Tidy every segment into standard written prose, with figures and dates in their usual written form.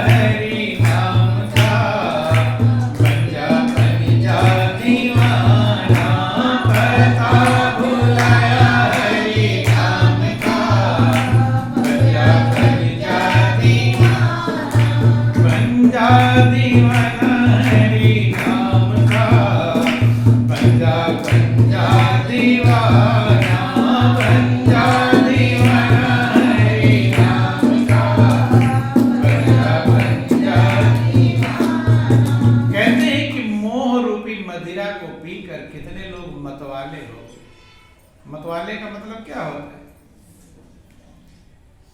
हरि नाम का, बन जा दीवाना, पता भुलाया हरि नाम का, बन जा दीवाना, बन जा दीवाना हरि नाम का, बन जा दीवाना, बन जा दीवाना हरि नाम का, बन जा दीवाना। कहते हैं कि मोह रूपी मदिरा को पीकर कितने लोग मतवाले हो गए। मतवाले का मतलब क्या होता है?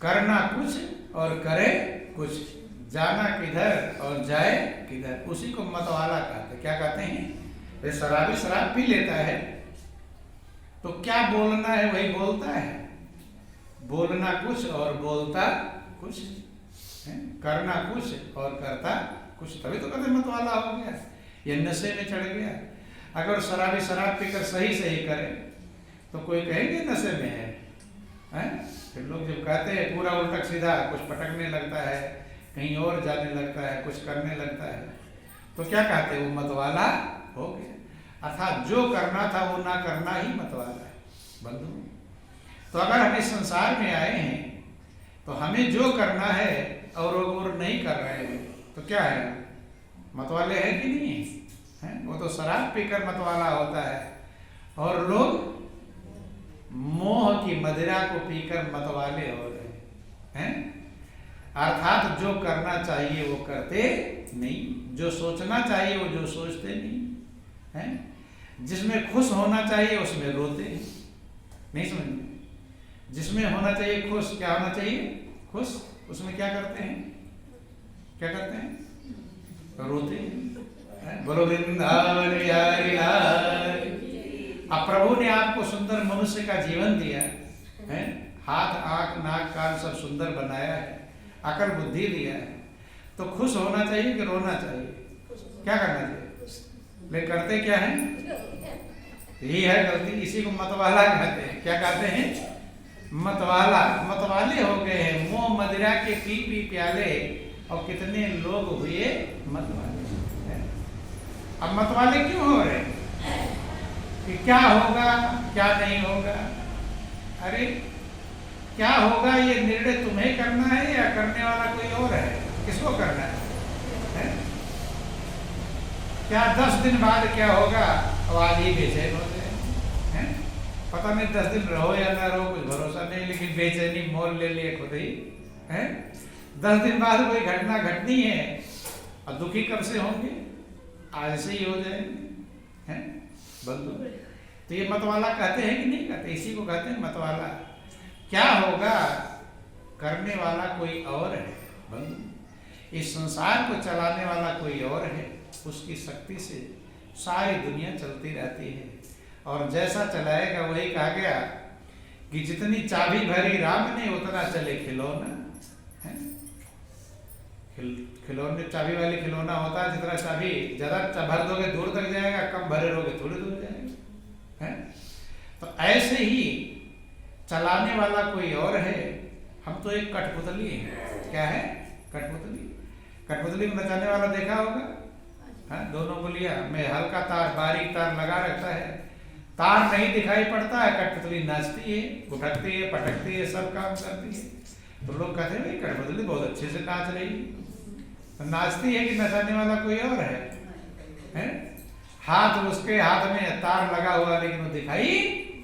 करना कुछ और करे कुछ, जाना किधर और जाए किधर, उसी को मतवाला कहते हैं। क्या कहते हैं? वे शराबी शराब पी लेता है तो क्या बोलना है वही बोलता है, बोलना कुछ और बोलता कुछ है, करना कुछ और करता कुछ, तभी तो कहते मतवाला हो गया, ये नशे में चढ़ गया। अगर शराबी शराब पीकर सही सही करे तो कोई कहेंगे नशे में है? फिर लोग जब कहते हैं पूरा उल्टा सीधा, कुछ पटकने लगता है, कहीं और जाने लगता है, कुछ करने लगता है, तो क्या कहते हैं? वो मतवाला हो गया। अर्थात जो करना था वो ना करना ही मतवाला है बंधु। तो अगर हम इस संसार में आए हैं तो हमें जो करना है और नहीं कर रहे हैं तो क्या है? मतवाले हैं कि नहीं है? वो तो शराब पीकर मतवाला होता है और लोग मोह की मदिरा को पीकर मतवाले हो रहे हैं। अर्थात जो करना चाहिए वो करते नहीं, जो सोचना चाहिए वो जो सोचते नहीं है, जिसमें खुश होना चाहिए उसमें रोते नहीं, समझ में? जिसमें होना चाहिए खुश, क्या होना चाहिए? खुश, उसमें क्या करते हैं? क्या करते हैं? रोते हैं। बोलो वृंदावन बिहारी लाल। अब प्रभु ने आपको सुंदर मनुष्य का जीवन दिया है, हाथ आंख नाक कान सब सुंदर बनाया है, अकल बुद्धि दिया है, तो खुश होना चाहिए कि रोना चाहिए? क्या करना चाहिए? लेकिन करते क्या है? यही है गलती, इसी को मतवाला कहते हैं। क्या कहते हैं? मतवाला, मतवाले हो गए हैं, मोह मदिरा के पी पी प्याले, और कितने लोग हुए मतवाले। अब मतवाले क्यों हो रहे कि क्या होगा क्या नहीं होगा? अरे क्या होगा ये निर्णय तुम्हें करना है या करने वाला कोई और है? किसको करना है? क्या 10 दिन बाद क्या होगा? अब आज ही बेचैन हो गए हैं, पता नहीं 10 दिन रहो या ना रहो, कुछ भरोसा नहीं, लेकिन बेचैनी मोल ले लिए खुद ही है। 10 दिन बाद कोई घटना घटनी है और दुखी कब से होंगे? आज से ही हो जाएंगे हैं बंधु। तो ये मतवाला कहते हैं कि नहीं कहते? इसी को कहते हैं मतवाला। क्या होगा? करने वाला कोई और है बंधु, इस संसार को चलाने वाला कोई और है, उसकी शक्ति से सारी दुनिया चलती रहती है, और जैसा चलाएगा वही कहा गया कि जितनी चाबी भरी राम ने उतना चले खिलौना है। खिलौने चाबी वाले खिलौना होता है, जितना चाबी ज्यादा भर दोगे दूर तक जाएगा, कम भरे रहोगे थोड़ी दूर जाएगा है। तो ऐसे ही चलाने वाला कोई और है, हम तो एक कठपुतली है। क्या है? कठपुतली। कठपुतली को नचाने वाला देखा होगा, हाँ, दोनों बोलिया में हल्का तार बारीक तार लगा रहता है, तार नहीं दिखाई पड़ता है, कठपुतली नाचती है, उठकती है, पटकती है, सब काम करती है। तो लोग कहते हैं भाई कठपुतली बहुत अच्छे से नाच रही है। तो नाचती है कि नचाने वाला कोई और है? हाथ उसके हाथ में तार लगा हुआ लेकिन वो दिखाई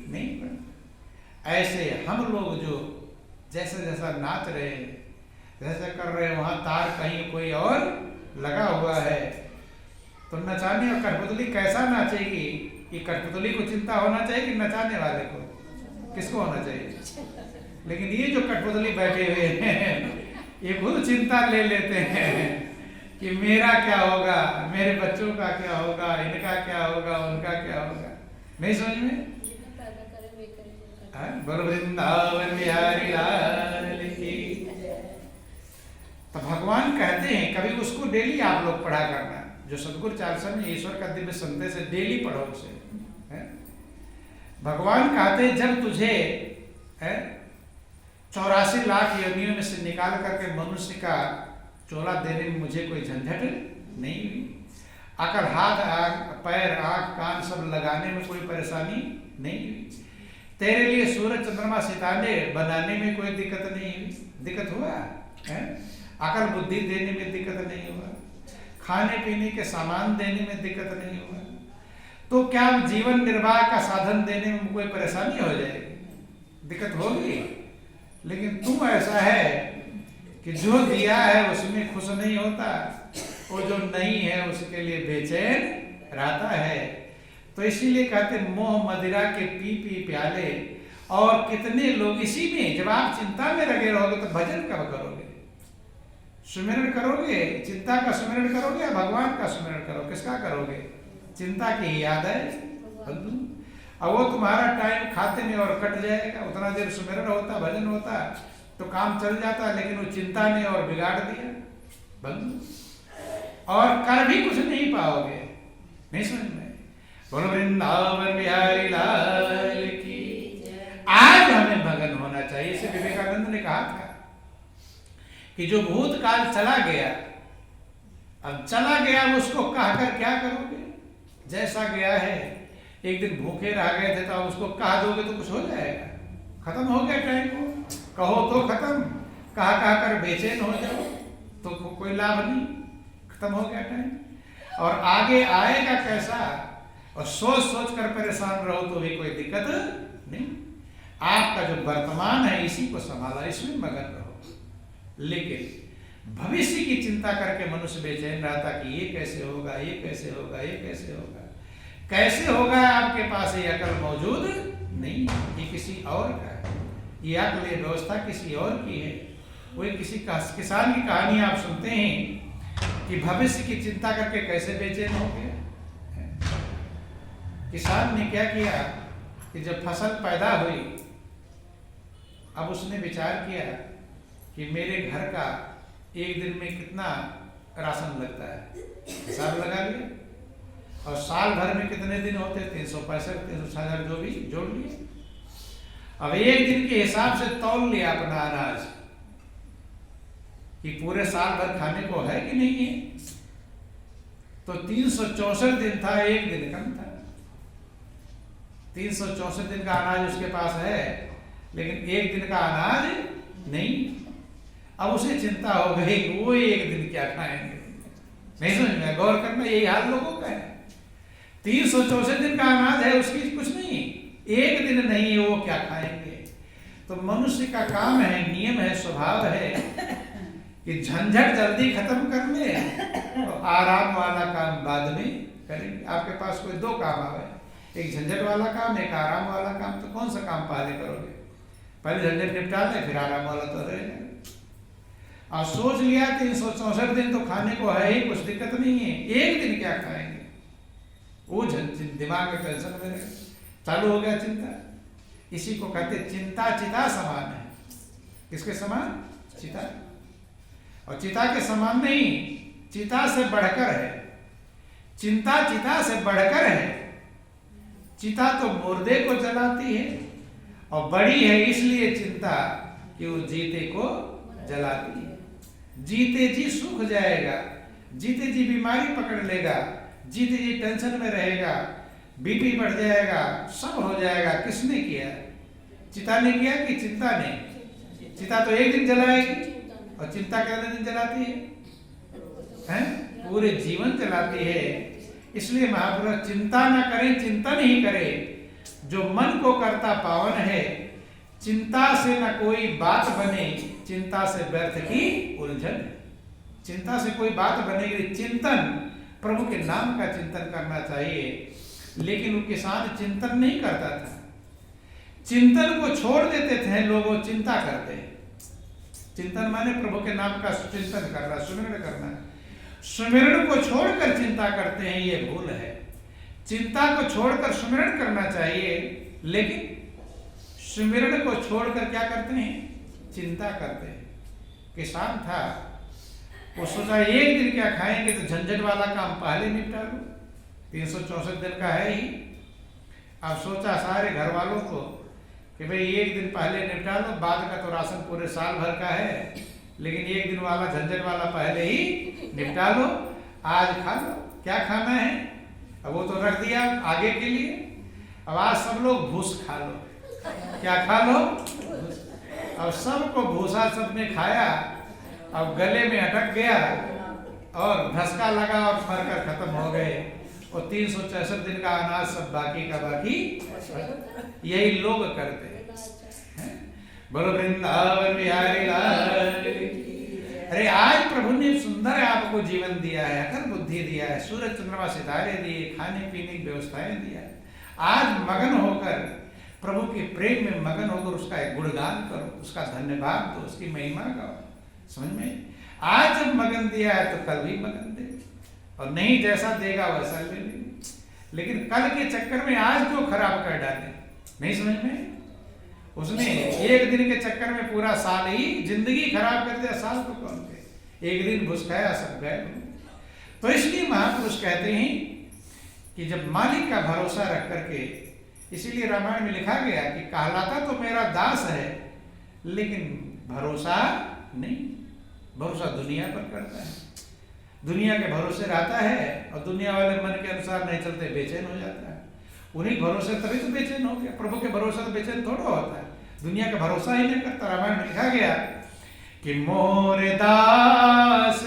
नहीं पड़ता। ऐसे हम लोग जो जैसा जैसा नाच रहे हैं, जैसा कर रहे हैं, वहां तार कहीं कोई और लगा हुआ है। तो नचाने और कठपुतली कैसा नाचेगी? कि कठपुतली को चिंता होना चाहिए कि नचाने वाले को? किसको होना चाहिए? लेकिन ये जो कठपुतली बैठे हुए हैं ये खुद चिंता ले लेते हैं कि मेरा क्या होगा, मेरे बच्चों का क्या होगा, इनका क्या होगा, उनका क्या होगा। नहीं समझ में? वृंदावन बिहारी लाल की। तो भगवान कहते हैं कभी उसको डेली आप लोग पढ़ा करना, जो सदगुरु चारसन ईश्वर का दिव्य संदेश है, डेली पढ़ो उसे। भगवान कहते हैं जब तुझे 84 लाख योनियों में से निकाल करके मनुष्य का चोला देने में मुझे कोई झंझट नहीं हुई। अगर हाथ पैर आँख कान सब लगाने में कोई परेशानी नहीं हुई। तेरे लिए सूरज चंद्रमा सितारे बनाने में कोई दिक्कत नहीं हुई। दिक्कत हुआ है? अकल बुद्धि देने में दिक्कत नहीं हुआ। खाने पीने के सामान देने में दिक्कत नहीं हुआ। तो क्या जीवन निर्वाह का साधन देने में कोई परेशानी हो जाएगी? दिक्कत होगी। लेकिन तुम ऐसा है कि जो दिया है उसमें खुश नहीं होता, वो जो नहीं है उसके लिए बेचैन रहता है। तो इसीलिए कहते मोह मदिरा के पी पी प्याले। और कितने लोग इसी में, जब आप चिंता में लगे रहोगे तो भजन कब करोगे? सुमिरन करोगे? चिंता का सुमिरन करोगे या भगवान का सुमिरन करोगे? किसका करोगे? चिंता की याद है अब वो तुम्हारा टाइम खाते में और कट जाएगा। उतना देर सुमिरन होता, भजन होता तो काम चल जाता, लेकिन वो चिंता ने और बिगाड़ दिया बंधु। और कर भी कुछ नहीं पाओगे। नहीं समझ में? बोलो वृंदावन बिहारी लाल की। आज हमें भगन होना चाहिए। इसे विवेकानंद ने कहा था कि जो भूतकाल चला गया, अब चला गया, उसको कहकर क्या करोगे? जैसा गया है, एक दिन भूखे रह गए थे तो अब उसको कह दोगे तो कुछ हो जाएगा? खत्म हो गया टाइम को। कहो तो खत्म, कहा कर बेचैन हो जाओ तो कोई लाभ नहीं। खत्म हो गया टाइम। और आगे आएगा कैसा, और सोच सोच कर परेशान रहो तो भी कोई दिक्कत नहीं। आपका जो वर्तमान है इसी को संभाला, इसमें मगन रहो। लेकिन भविष्य की चिंता करके मनुष्य बेचैन रहता कि ये कैसे होगा, ये कैसे होगा, ये कैसे होगा। कैसे होगा आपके पास ये अकल मौजूद नहीं, ये किसी और का है। ये अकल, ये व्यवस्था किसी और की है। वही किसी किसान की कहानी आप सुनते हैं कि भविष्य की चिंता करके कैसे बेचैन हो गया। किसान ने क्या किया कि जब फसल पैदा हुई, अब उसने विचार किया कि मेरे घर का एक दिन में कितना राशन लगता है, हिसाब लगा लिया। और साल भर में कितने दिन होते, 365, 366 जो भी जोड़ लिए। अब एक दिन के हिसाब से तौल लिया अपना अनाज कि पूरे साल भर खाने को है कि नहीं है। तो 364 दिन था, एक दिन कम था। 364 दिन का अनाज उसके पास है, लेकिन एक दिन का अनाज नहीं। अब उसे चिंता हो गई कि वो एक दिन क्या खाएंगे। नहीं समझ में? गौर करना, यही हाल लोगों का है। 364 दिन का अनाज है, उसकी कुछ नहीं, एक दिन नहीं है, वो क्या खाएंगे। तो मनुष्य का काम है, नियम है, स्वभाव है कि झंझट जल्दी खत्म कर ले तो आराम वाला काम बाद में करेंगे। आपके पास कोई दो काम आवे, एक झंझट वाला काम, एक आराम वाला काम, तो कौन सा काम पहले करोगे? पहले झंझट निपटा ले, फिर आराम वाला तो रहेगा। और सोच लिया 364 दिन तो खाने को है ही, कुछ दिक्कत नहीं है, एक दिन क्या खाएंगे, वो दिमाग में टेंशन में रहेगा। चालू हो गया चिंता। इसी को कहते चिंता चिता समान है। किसके समान? चिता। और चिता के समान नहीं, चिता से बढ़कर है। चिंता चिता से बढ़कर है। चिता तो मुर्दे को जलाती है और बड़ी है इसलिए चिंता कि वो जीते को जलाती है। जीते जी सूख जाएगा, जीते जी बीमारी पकड़ लेगा, जीते जी टेंशन में रहेगा, बीपी बढ़ जाएगा, सब हो जाएगा। किसने किया? चिता ने किया कि चिंता ने? चिता तो एक दिन जलाएगी और चिंता कितने दिन जलाती है? पूरे जीवन जलाती है। इसलिए महापुरुष चिंता न करें, चिंतन ही करें, जो मन को करता पावन है। चिंता से न कोई बात बने, चिंता से व्यर्थ की उलझन। चिंता से कोई बात बनेगी, चिंतन, प्रभु के नाम का चिंतन करना चाहिए। लेकिन वो किसान चिंतन नहीं करता था, चिंतन को छोड़ देते थे लोग, वो चिंता करते। चिंतन माने प्रभु के नाम का चिंतन करना, सुमिरन करना। सुमिरन को छोड़कर चिंता करते हैं, ये भूल है। चिंता को छोड़कर सुमिरन करना चाहिए, लेकिन सुमिरन को छोड़कर क्या करते हैं? चिंता करते हैं। किसान था, वो सोचा एक दिन क्या खाएंगे, तो झंझट वाला काम पहले निपटा लो, 364 दिन का है ही। अब सोचा सारे घर वालों को कि भाई एक दिन पहले निपटा लो, बाद का तो राशन पूरे साल भर का है, लेकिन एक दिन वाला झंझट वाला पहले ही निपटा लो। आज खा लो, क्या खाना है, अब वो तो रख दिया आगे के लिए। अब आज सब लोग भूस खा लो, क्या खा लो, अब सबको भूसा सबने खाया, अब गले में अटक गया और धसका लगा और मरकर खत्म हो गए। और 364 दिन का अनाज सब बाकी का बाकी। यही लोग करते हैं। बोलो वृंदावन बिहारी लाल। अरे आज प्रभु ने सुंदर आपको जीवन दिया है, अकल बुद्धि दिया है, सूरज चंद्रमा सितारे दिए, खाने पीने की व्यवस्थाएं दिया है। आज मगन होकर प्रभु के प्रेम में मगन होकर उसका एक गुणगान करो, उसका धन्यवाद दो, उसकी महिमा गाओ। समझ में? आज जब मगन दिया है तो कल भी मगन दे, और नहीं जैसा देगा वैसा ले लेंगे। लेकिन कल के चक्कर में आज क्यों खराब कर डाले? नहीं समझ में? उसने एक दिन के चक्कर में पूरा साल ही जिंदगी खराब कर दिया। साल तो कौन थे, एक दिन घुस खाया सब गए। तो इसलिए महापुरुष कहते हैं कि जब मालिक का भरोसा रख करके, इसीलिए रामायण में लिखा गया कि कहलाता तो मेरा दास है लेकिन भरोसा नहीं। भरोसा दुनिया पर करता है, दुनिया के भरोसे रहता है, और दुनिया वाले मन के अनुसार नहीं चलते, बेचैन हो जाता है। उन्हीं भरोसे तभी तो बेचैन हो गया। प्रभु के भरोसा तो बेचैन थोड़ा होता है, दुनिया का भरोसा ही नहीं करता। रामायण में लिखा गया कि मोर दास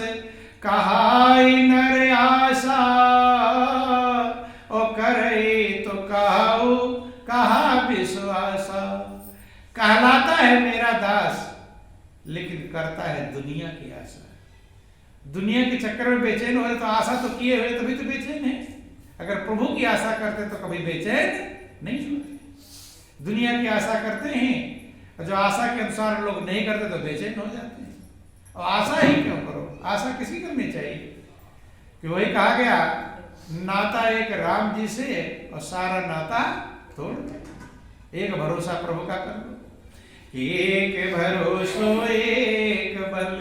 कहाई नर आशा, ओ करे तो कहाऊ कहा विश्वासा। कहलाता है मेरा दास लेकिन करता है दुनिया की आशा। दुनिया के चक्कर में बेचैन हो रहे तो आशा तो किए हुए तभी तो बेचैन है। अगर प्रभु की आशा करते तो कभी बेचैन नहीं होते। दुनिया की आशा करते हैं, और जो आशा के अनुसार लोग नहीं करते तो बेचैन हो जाते हैं। और आशा ही क्यों करो, आशा किसी करनी चाहिए। कि वही कहा गया, नाता एक राम जी से और सारा नाता तोड़ दो। एक भरोसा प्रभु का कर लो। एक भरोसो एक बल,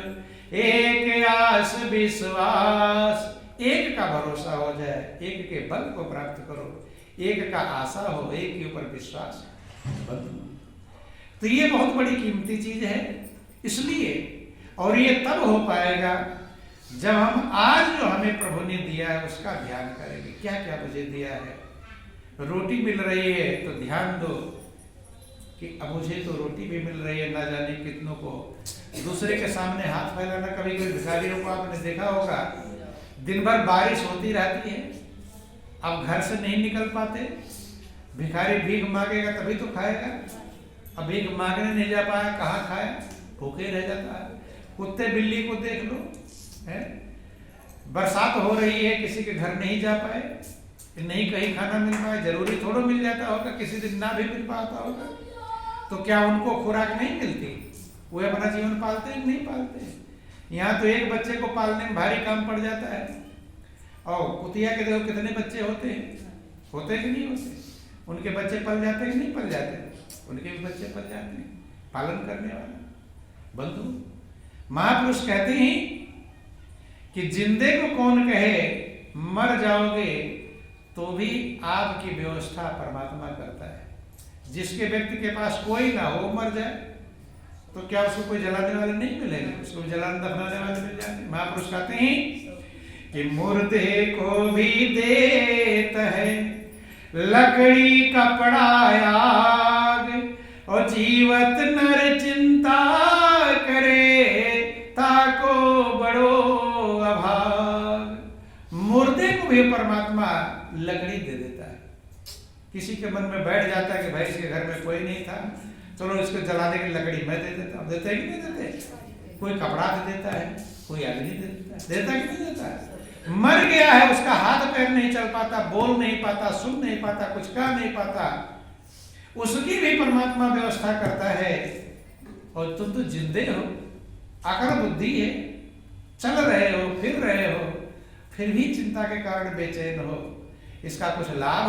एक आस विश्वास। एक का भरोसा हो जाए, एक के बल को प्राप्त करो, एक का आशा हो, एक के ऊपर विश्वास हो। तो ये बहुत बड़ी कीमती चीज है। इसलिए और ये तब हो पाएगा जब हम आज जो हमें प्रभु ने दिया है उसका ध्यान करेंगे। क्या क्या मुझे दिया है, रोटी मिल रही है तो ध्यान दो कि अब मुझे तो रोटी भी मिल रही है, ना जाने कितनों को। दूसरे के सामने हाथ फैलाना, कभी कोई भिखारियों को आपने देखा होगा, दिन भर बारिश होती रहती है, अब घर से नहीं निकल पाते, भिखारी भीख मांगेगा तभी तो खाएगा। अब भीख मांगने नहीं जा पाया, कहाँ खाए, भूखे रह जाता है। कुत्ते बिल्ली को देख लो, है बरसात हो रही है, किसी के घर नहीं जा पाए, नहीं कहीं खाना मिल पाए, जरूरी थोड़ा मिल जाता होगा, किसी दिन ना भी मिल पाता होगा, तो क्या उनको खुराक नहीं मिलती? वो अपना जीवन पालते हैं नहीं पालते? यहाँ तो एक बच्चे को पालने में भारी काम पड़ जाता है, और कुतिया के देखो कितने बच्चे होते हैं, होते कि नहीं होते? उनके बच्चे पल जाते हैं कि नहीं पल जाते? उनके भी बच्चे पल जाते हैं, पालन करने वाला बंधु। महापुरुष कहते हैं कि जिंदे को कौन कहे मर जाओगे, तो भी आपकी व्यवस्था परमात्मा करता है। जिसके व्यक्ति के पास कोई ना हो, मर जाए, तो क्या उसको कोई जलाने वाले नहीं मिलेंगे? उसको जलाने दफनाने वाले मिल जाएंगे। महापुरुष कहते हैं कि मुर्दे को भी देता है लकड़ी कपड़ा आग, और जीवत नर चिंता करे ताको बड़ो अभाग। मुर्दे को भी परमात्मा लकड़ी दे देता है। किसी के मन में बैठ जाता है कि भाई इसके घर में कोई नहीं था, चलो इसको जलाने की लकड़ी मैं दे देता हूँ। देते कि नहीं देते? कोई कपड़ा दे देता है, कोई अग्नि दे देता है, देता कि नहीं देता है? मर गया है, उसका हाथ पैर नहीं चल पाता, बोल नहीं पाता, सुन नहीं पाता, कुछ कह नहीं पाता, उसकी भी परमात्मा व्यवस्था करता है। और तुम तो जिंदे हो, अकल बुद्धि है, चल रहे हो, फिर रहे हो, फिर भी चिंता के कारण बेचैन हो। इसका कुछ लाभ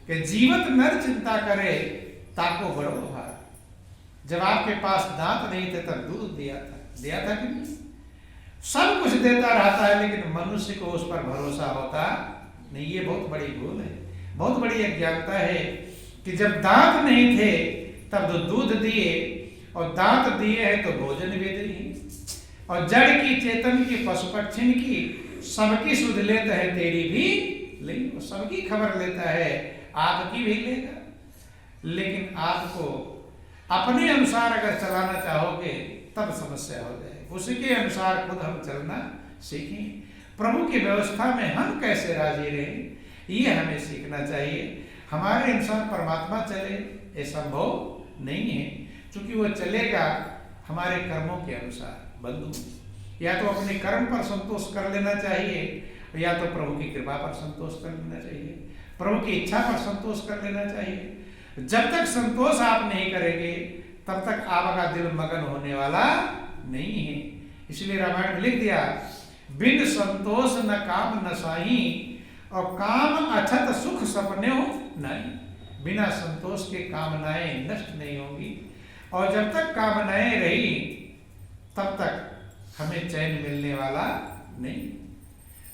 कि जीवत नर चिंता करे ताको बड़ो भार। जब आपके पास दांत नहीं थे तब दूध दिया था कि नहीं? सब कुछ देता रहता है, लेकिन मनुष्य को उस पर भरोसा होता नहीं। ये बहुत बड़ी भूल है, बहुत बड़ी अज्ञानता है कि जब दांत नहीं थे तब तो दूध दिए, और दांत दिए हैं तो भोजन भी दिए। और जड़ की चेतन की पशु पक्षिन की सबकी सुध लेता है, तेरी भी लेकिन वो सबकी खबर लेता है, आपकी भी लेगा। लेकिन आपको अपने अनुसार अगर चलाना चाहोगे तब समस्या हो जाएगी। उसी के अनुसार खुद हम चलना सीखें। प्रभु की व्यवस्था में हम कैसे राजी रहें, ये हमें सीखना चाहिए। हमारे अनुसार परमात्मा चले ये संभव नहीं है, क्योंकि वो चलेगा हमारे कर्मों के अनुसार। बंधु, या तो अपने कर्म पर संतोष कर लेना चाहिए, या तो प्रभु की कृपा पर संतोष कर लेना चाहिए, प्रभु की इच्छा पर संतोष कर लेना चाहिए। जब तक संतोष आप नहीं करेंगे तब तक आपका दिल मगन होने वाला नहीं है। इसलिए रामायण में लिख दिया, बिन संतोष न काम न साही, और काम अछत सुख सपने हो नहीं। बिना संतोष के कामनाएं नष्ट नहीं होंगी, और जब तक कामनाएं रही तब तक हमें चैन मिलने वाला नहीं।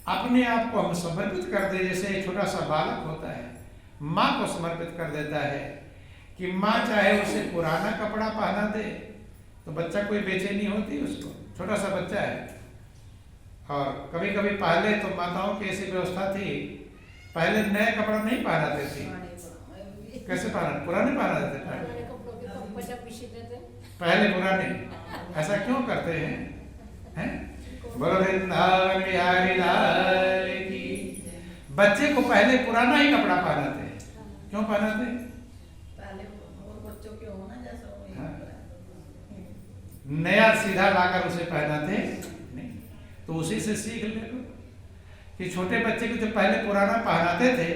अपने आप को हम समर्पित कर दे, जैसे एक छोटा सा बालक होता है, माँ को समर्पित कर देता है कि माँ चाहे उसे पुराना कपड़ा पहना दे तो बच्चा कोई बेचैनी होती उसको, छोटा सा बच्चा है। और कभी कभी पहले तो माताओं की ऐसी व्यवस्था थी, पहले नए कपड़ा नहीं पहनाते थे। कैसे पहना, पुराने पहना देते पहले पुराने। ऐसा क्यों करते हैं? बोलो वृंदावन बिहारी लाल की। बच्चे को पहले पुराना ही कपड़ा पहनाते हैं। क्यों पहनाते? नया सीधा लाकर उसे पहनाते नहीं। तो उसी से सीख ले लो कि छोटे बच्चे को जब पहले पुराना पहनाते थे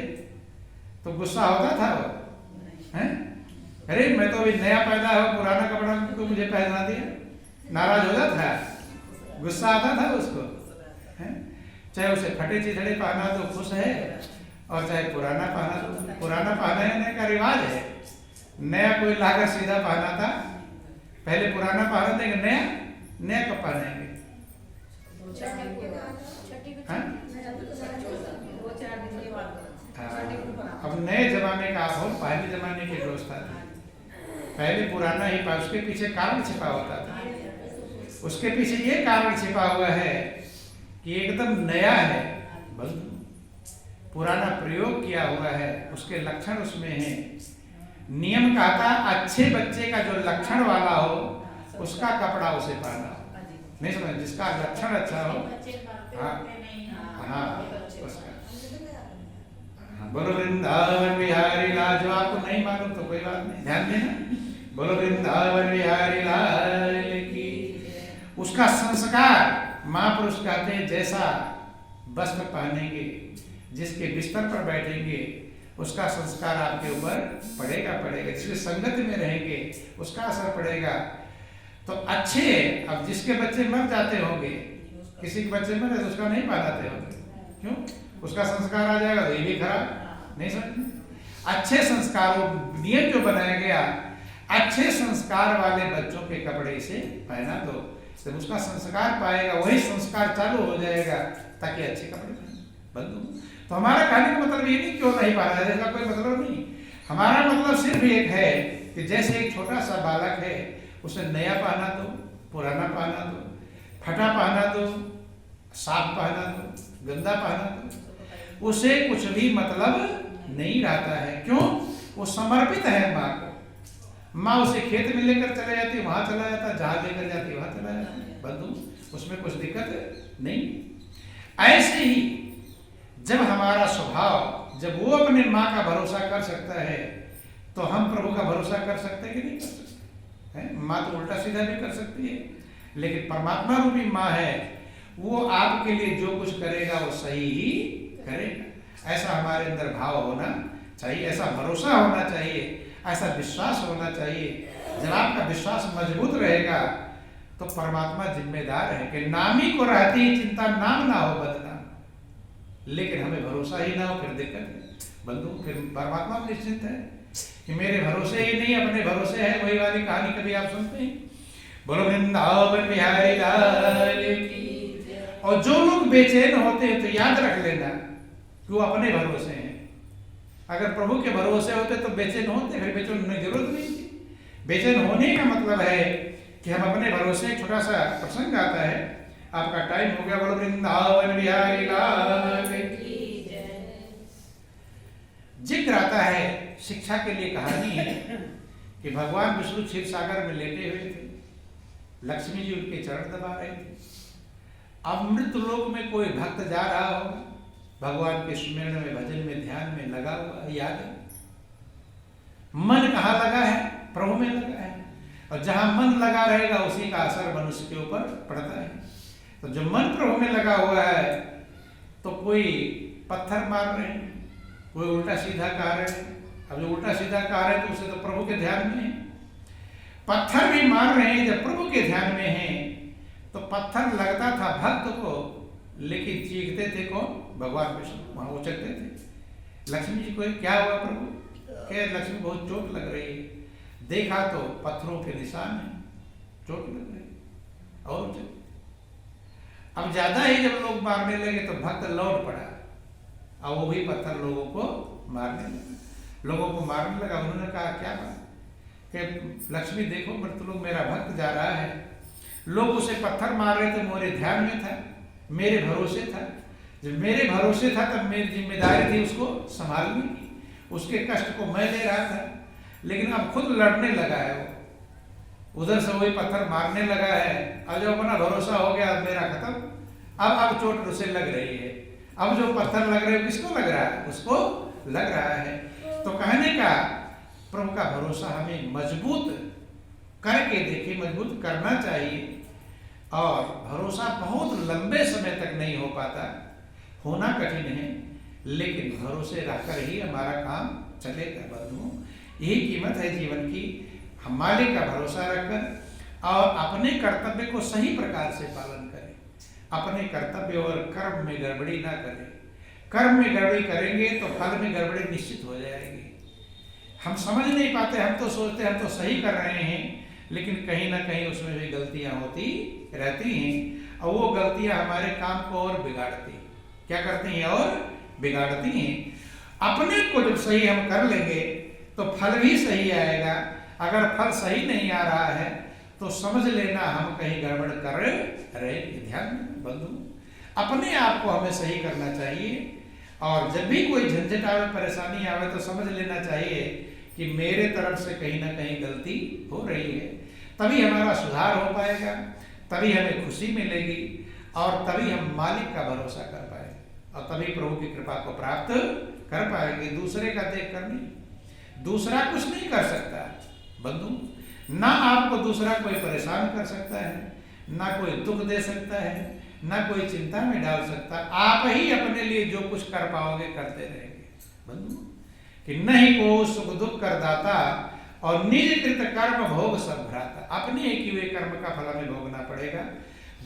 तो गुस्सा होता था वो, हैं? अरे मैं तो अभी नया पैदा हुआ, पुराना कपड़ा तो मुझे पहना दिया। नाराज हो जाता था, गुस्सा आता था उसको, हैं? चाहे उसे फटे चिथड़े पहना तो खुश है, और चाहे पुराना पहना तो पुराना पहनाने का रिवाज है। नया कोई लाकर सीधा पहना था, पहले पुराना पहना देंगे, नया कब पहनेंगे? अब नए जमाने का आप हो, पहले जमाने की व्यवस्था थी, पहले पुराना ही पा, उसके पीछे कारण छिपा होता था। उसके पीछे ये कारण छिपा हुआ है कि एकदम नया है, पुराना प्रयोग किया हुआ है, उसके लक्षण उसमें हैं। नियम कहता अच्छे बच्चे का जो लक्षण वाला हो उसका कपड़ा उसे पहना हो। नहीं समझ, जिसका लक्षण अच्छा हो, हाँ उसका। बोलो वृंदावन बिहारी लाल। जो आपको नहीं मालूम तो कोई बात नहीं, ध्यान देना। बोलो वृंदावन बिहारी लाल की। उसका संस्कार महापुरुष कहते हैं, जैसा वस्त्र पहनेंगे, जिसके बिस्तर पर बैठेंगे, उसका संस्कार आपके ऊपर पड़ेगा। जिसके संगत में रहेंगे उसका असर पड़ेगा। तो अच्छे, अब जिसके बच्चे मर जाते होंगे, किसी के बच्चे मरे तो उसका नहीं पहनाते होंगे, क्यों? उसका संस्कार आ जाएगा तो ये भी खराब, नहीं समझ। अच्छे संस्कारों, नियम जो बनाया गया, अच्छे संस्कार वाले बच्चों के कपड़े से पहना दो, जब उसका संस्कार पाएगा वही संस्कार चालू हो जाएगा, ताकि अच्छे कपड़े पहने। तो हमारा कहने का मतलब ये नहीं क्यों नहीं पहना जाए, इसका कोई मतलब नहीं। हमारा मतलब सिर्फ एक है कि जैसे एक छोटा सा बालक है, उसे नया पहना दो, पुराना पहना दो, फटा पहना दो, साफ पहना दो, गंदा पहना दो, उसे कुछ भी मतलब नहीं रहता है। क्यों? वो समर्पित है माँ को। माँ उसे खेत में लेकर चले जाती, वहां चला जाता, जहां लेकर जाती वहां चला जाता, बंधु उसमें कुछ दिक्कत नहीं। ऐसे ही जब हमारा स्वभाव, जब वो अपने माँ का भरोसा कर सकता है तो हम प्रभु का भरोसा कर सकते हैं कि नहीं कर सकते हैं? माँ तो उल्टा सीधा भी कर सकती है, लेकिन परमात्मा रूपी माँ है, वो आपके लिए जो कुछ करेगा वो सही ही करेगा। ऐसा हमारे अंदर भाव होना चाहिए, ऐसा भरोसा होना चाहिए, ऐसा विश्वास होना चाहिए। जब आपका विश्वास मजबूत रहेगा तो परमात्मा जिम्मेदार है कि नामी को रहती ही चिंता, नाम ना हो बदनाम, लेकिन हमें भरोसा ही ना हो फिर दिक्कत है बंधु। फिर परमात्मा निश्चिंत है कि मेरे भरोसे ही नहीं, अपने भरोसे है। वही वाली कहानी कभी आप सुनते हैं, बोलो वृंदावन बिहारी लाल की। और जो लोग बेचैन होते हैं तो याद रख लेना कि वो अपने भरोसे हैं। अगर प्रभु के भरोसे होते तो बेचैन होते, फिर बेचैन होने की जरूरत नहीं थी। बेचैन होने का मतलब है कि हम अपने भरोसे, छोटा सा प्रसंग आता है, आपका टाइम हो गया। बोलो वृंदावन बिहारी लाल की। जिक्र आता है, शिक्षा के लिए कहानी है कि भगवान विष्णु क्षीर सागर में लेटे हुए थे, लक्ष्मी जी उनके चरण दबा रहे थे। अमृत लोक में कोई भक्त जा रहा होगा, भगवान के स्मरण में, भजन में, ध्यान में लगा हुआ है, याद है। मन कहाँ लगा है? प्रभु में लगा है। और जहां मन लगा रहेगा उसी का असर मनुष्य के ऊपर पड़ता है। तो जो मन प्रभु में लगा हुआ है, तो कोई पत्थर मार रहे हैं, कोई उल्टा सीधा कह रहे हैं। अब जो उल्टा सीधा कह रहे हैं तो उसे तो प्रभु के ध्यान में है। पत्थर भी मार रहे हैं जब प्रभु के ध्यान में है, तो पत्थर लगता था भक्त को, लेकिन चीखते थे कौन? भगवान विष्णु। वहां उचकते थे। लक्ष्मी जी को क्या हुआ प्रभु? क्या लक्ष्मी बहुत चोट लग रही है। देखा तो पत्थरों के निशान है, चोट लग रही और उचक। अब ज्यादा ही जब लोग मारने लगे तो भक्त लौट पड़ा, और वो भी पत्थर लोगों को मारने लगा। लोगों को मारने लगा। उन्होंने कहा क्या बात कि लक्ष्मी देखो, मृतलोक मेरा भक्त जा रहा है। लोग उसे पत्थर मार रहे थे, मेरे ध्यान में था, मेरे भरोसे था। जब मेरे भरोसे था तब मेरी जिम्मेदारी थी उसको संभालने की। उसके कष्ट को मैं ले रहा था, लेकिन अब खुद लड़ने लगा है वो, उधर से वही पत्थर मारने लगा है। अब जो अपना भरोसा हो गया, अब मेरा खत्म। अब चोट उसे लग रही है। अब जो पत्थर लग रहे हैं किसको लग रहा है? उसको लग रहा है। तो कहने का प्रभु का भरोसा हमें मजबूत करके देखिए, मजबूत करना चाहिए। और भरोसा बहुत लंबे समय तक नहीं हो पाता, होना कठिन है, लेकिन भरोसे रहकर ही हमारा काम चलेगा बंधुओं। यही कीमत है जीवन की। हम मालिक का भरोसा रखकर और अपने कर्तव्य को सही प्रकार से पालन करें। अपने कर्तव्य और कर्म में गड़बड़ी ना करें। कर्म में गड़बड़ी करेंगे तो फल में गड़बड़ी निश्चित हो जाएगी। हम समझ नहीं पाते, हम तो सोचते हम तो सही कर रहे हैं, लेकिन कहीं ना कहीं उसमें भी गलतियां होती रहती हैं, और वो गलतियां हमारे काम को और बिगाड़ती। क्या करती हैं? और बिगाड़ती हैं। अपने को जब सही हम कर लेंगे तो फल भी सही आएगा। अगर फल सही नहीं आ रहा है तो समझ लेना हम कहीं गड़बड़ कर रहे। ध्यान बंधु, अपने आप को हमें सही करना चाहिए। और जब भी कोई झंझट आवे, परेशानी आवे, तो समझ लेना चाहिए कि मेरे तरफ से कहीं ना कहीं गलती हो रही है। तभी हमारा सुधार हो पाएगा, तभी हमें खुशी मिलेगी, और तभी हम मालिक का भरोसा कर पाएंगे, और तभी प्रभु की कृपा को प्राप्त कर पाएंगे। दूसरे का देख कर नहीं। दूसरा कुछ नहीं कर सकता बंधु। ना आपको दूसरा कोई परेशान कर सकता है, ना कोई दुख दे सकता है, ना कोई चिंता में डाल सकता। आप ही अपने लिए जो कुछ कर पाओगे करते रहेंगे बंधु। कि नहीं को सुख दुख कर दाता, और निज कृत कर्म भोग सब भ्राता। अपने ही किए कर्म का फल हमें भोगना पड़ेगा।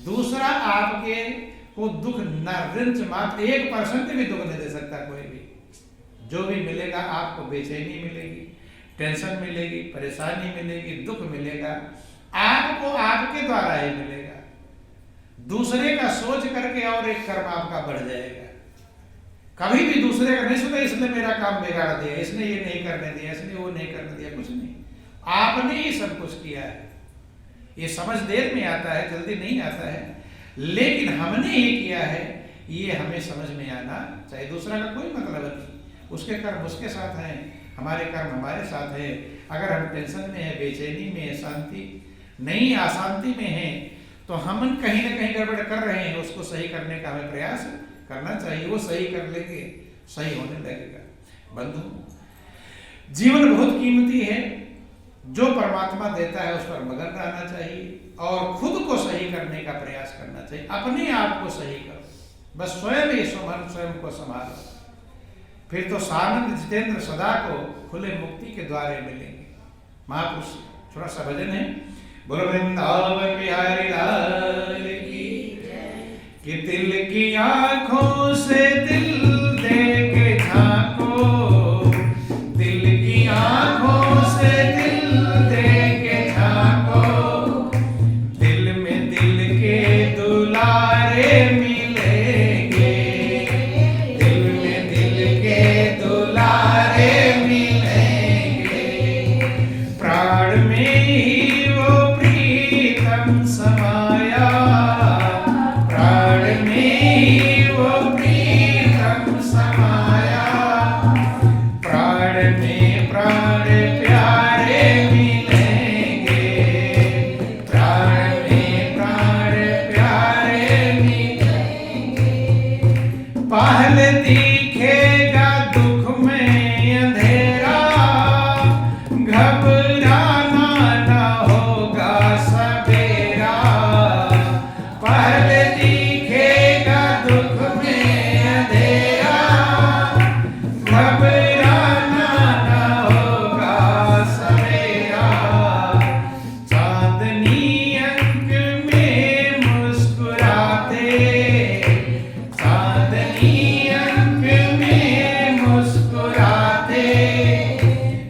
दूसरा आपके को दुख न रिंच मात्र 1% भी दुख नहीं दे सकता कोई भी। जो भी मिलेगा आपको बेचैनी मिलेगी, टेंशन मिलेगी, परेशानी मिलेगी, दुख मिलेगा, आपको आपके द्वारा ही मिलेगा। दूसरे का सोच करके और एक कर्म आपका बढ़ जाएगा। कभी भी दूसरे का नहीं सुना, इसने मेरा काम बिगाड़ दिया, इसने ये नहीं करने दिया, इसने वो नहीं करने दिया, कुछ नहीं। आपने ही सब कुछ किया है। ये समझ देर में आता है, जल्दी नहीं आता है, लेकिन हमने ही किया है, ये हमें समझ में आना चाहिए। दूसरा का कोई मतलब नहीं। उसके कर्म उसके साथ हैं, हमारे कर्म हमारे साथ है। अगर हम टेंशन में है, बेचैनी में है, शांति नहीं, अशांति में है, तो हम कहीं ना कहीं गड़बड़ कर रहे हैं। उसको सही करने का हमें प्रयास करना चाहिए। वो सही कर लेंगे, सही होने लगेगा बंधु। जीवन बहुत कीमती है। जो परमात्मा देता है उस पर मगन रहना चाहिए, और खुद को सही करने का प्रयास करना चाहिए। अपने आप को सही करो, बस स्वयं ही स्वयं को संभालो, फिर तो सानंद जितेंद्र सदा को खुले मुक्ति के द्वारे मिलेंगे। महापुरुष थोड़ा सा भजन है। बोलो वृंदावन बिहारी लाल की, कि दिल की आंखों से दिल देख झांको, दिल की आंखों से दिल देख झांको, दिल में दिल के दुलारे मिलेंगे, दिल में दिल के दुलारे मिलेंगे, प्राण में ही वो प्रीतम समाया, समाया, प्राण में प्राण प्यारे मिलेंगे, प्राण में प्राण प्यारे मिलेंगे। पहले दिखेगा दुख में अंधेरा, घबराना न होगा सवेरा। पहले दिखेगा दुख में अंधेरा, घबराना न होगा सवेरा। चांदनी अंक में मुस्कुराते, चांदनी अंक में मुस्कुराते,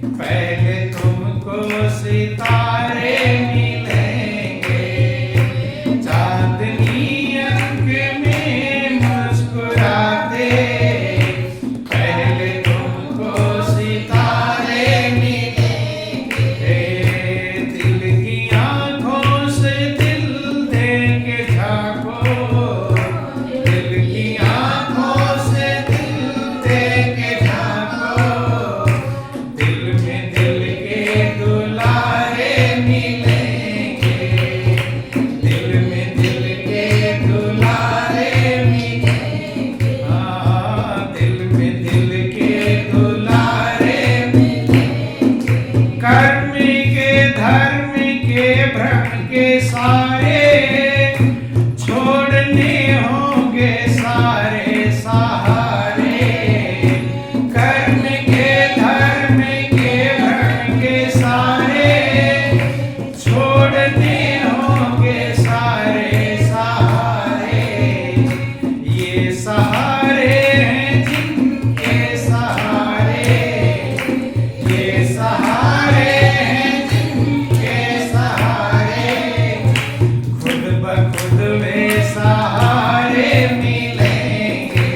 पहले तुमको सितारे मिलेंगे। चांदनी अंक में मुस्कुराते, पहले तुमको सितारे मिलेंगे। दिल की आंखों से दिल देके झांको, दिल की आंखों से दिल देके झांको, दिल में दिल के दुलारे मिलेंगे, दिल में दिल के दुलारे मिलेंगे। हाँ, दिल में दिल के दुलारे मिलेंगे। कर्म के धर्म के भ्रम के सारे छोड़ने होंगे सारे सहारे। कर्म के धर्म के भ्रम के सारे छोड़ने होंगे सारे सहारे। ये सहारे हैं जिनके सहारे, ये सहारे हैं जिनके सहारे, खुद ब खुद वे सहारे मिलेंगे।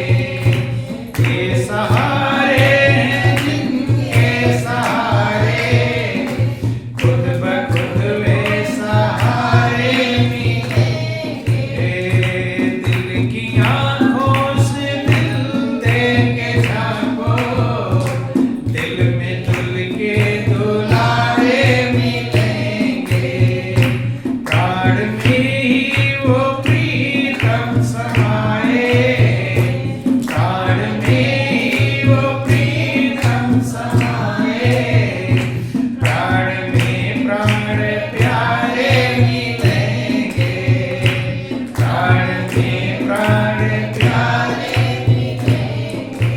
ये सहारे हैं जिनके सहारे, खुद ब खुद वे सहारे मिलेंगे। दिल की आंखों से दिल देके झांको, दिल में दिल के दुलारे मिलेंगे। प्राण में ही वो प्रीतम समाए, प्राण में ही वो प्रीतम समाए, प्राण में प्राण प्यारे मिलेंगे, प्राण में प्राण प्यारे मिलेंगे।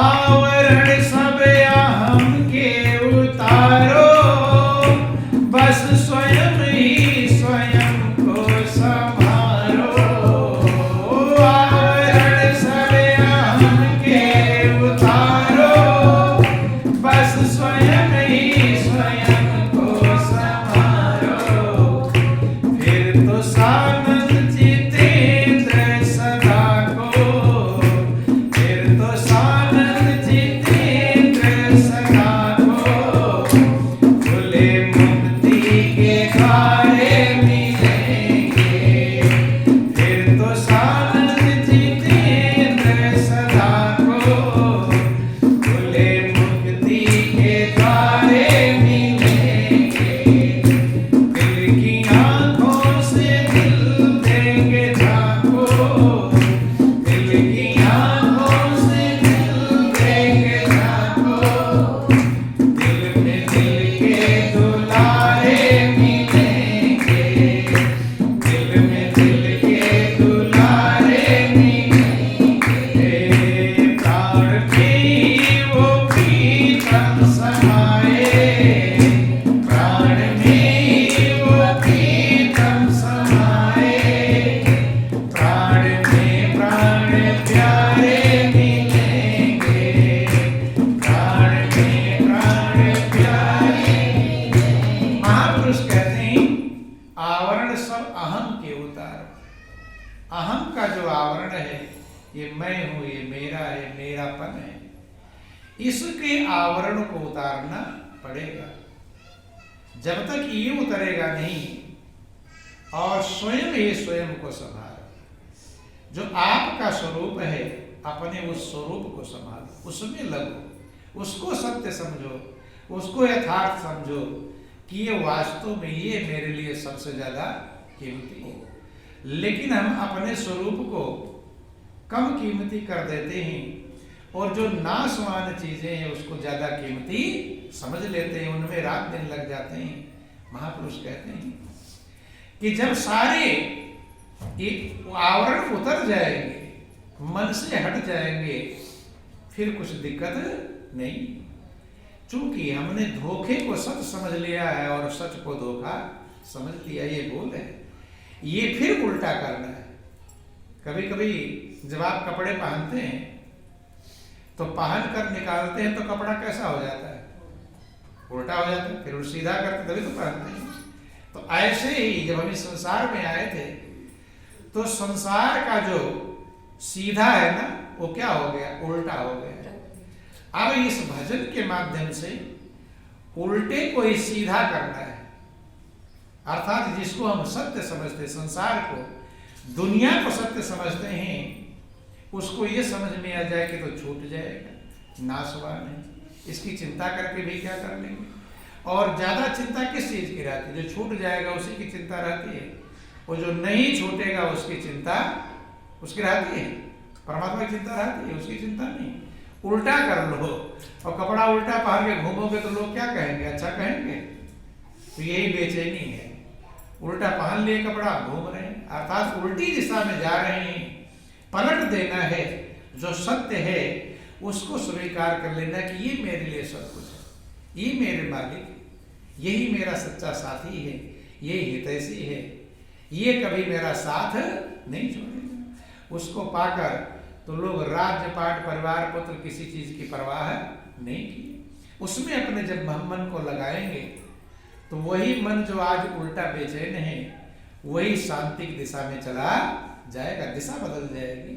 आवरण सब अहम के उतारो, बस स्वयं ही स्वयं को संभालो। आवरण सब अहम के उतारो, बस स्वयं ही स्वयं को संभालो। फिर तो सानंद जितेंद्र सदा को, फिर तो सानंद जितेंद्र सदा को, खुले मुक्ति के द्वारे मिलेंगे। फिर तो सानंद जितेंद्र सदा को, खुले मुक्ति के द्वारे मिलेंगे। दिल की आंखों से दिल देके झांको, दिल की आंखों से दिल देके झांको, दिल में दिल के दुलारे मिलेंगे, दिल में दिल के दुलारे मिलेंगे। प्राण में वो प्रीतम समाए, प्राण में वो प्रीतम समाए, प्राण में प्राण प्यारे मिलेंगे, प्राण में प्राण प्यारे मिलेंगे। महापुरुष कहते हैं आवरण सब अहम के उतारो। अहम का जो आवरण है, ये मैं हूं, ये मेरा है, मेरापन है, इसके आवरण को उतारना पड़ेगा। जब तक ये उतरेगा नहीं और स्वयं ही स्वयं को संभालो, जो आपका स्वरूप है अपने उस स्वरूप को संभालो, उसमें लगो, उसको सत्य समझो, उसको यथार्थ समझो कि ये वास्तव में ये मेरे लिए सबसे ज्यादा कीमती है। लेकिन हम अपने स्वरूप को कम कीमती कर देते हैं और जो नाशवान चीजें हैं उसको ज्यादा कीमती समझ लेते हैं, उनमें रात दिन लग जाते हैं। महापुरुष कहते हैं कि जब सारे आवरण उतर जाएंगे, मन से हट जाएंगे, फिर कुछ दिक्कत नहीं। चूंकि हमने धोखे को सच समझ लिया है और सच को धोखा समझ लिया, ये बोल है, ये फिर उल्टा करना है। कभी कभी जब आप कपड़े पहनते हैं तो पहन कर निकालते हैं तो कपड़ा कैसा हो जाता है? उल्टा हो जाता है, फिर वो सीधा करते तभी तो पहनते हैं। तो ऐसे ही जब हम इस संसार में आए थे तो संसार का जो सीधा है ना, वो क्या हो गया? उल्टा हो गया। अब इस भजन के माध्यम से उल्टे को ही सीधा करना है, अर्थात जिसको हम सत्य समझते, संसार को, दुनिया को सत्य समझते हैं, उसको ये समझ में आ जाए कि तो छूट जाएगा, नाशवान है, इसकी चिंता करके भी क्या कर लेंगे। और ज्यादा चिंता किस चीज की रहती है? जो छूट जाएगा उसी की चिंता रहती है, और जो नहीं छूटेगा उसकी चिंता उसकी रहती है। परमात्मा की चिंता रहती है, उसकी चिंता नहीं। उल्टा कर लो और कपड़ा उल्टा पहन के घूमोगे तो लोग क्या कहेंगे? अच्छा कहेंगे? तो यही बेचैनी है। उल्टा पहन लिए कपड़ा, घूम रहे हैं, अर्थात उल्टी दिशा में जा रहे हैं। पलट देना है, जो सत्य है उसको स्वीकार कर लेना कि ये मेरे लिए सब कुछ है, ये मेरे मालिक है, यही मेरा सच्चा साथी है, ये हितैषी है, ये कभी मेरा साथ नहीं छोड़ेगा। उसको पाकर तो लोग राज्य पाट परिवार पुत्र किसी चीज की परवाह नहीं की। उसमें अपने जब मन को लगाएंगे तो वही मन जो आज उल्टा बेचैन है वही शांति की दिशा में चला जाएगा, दिशा बदल जाएगी।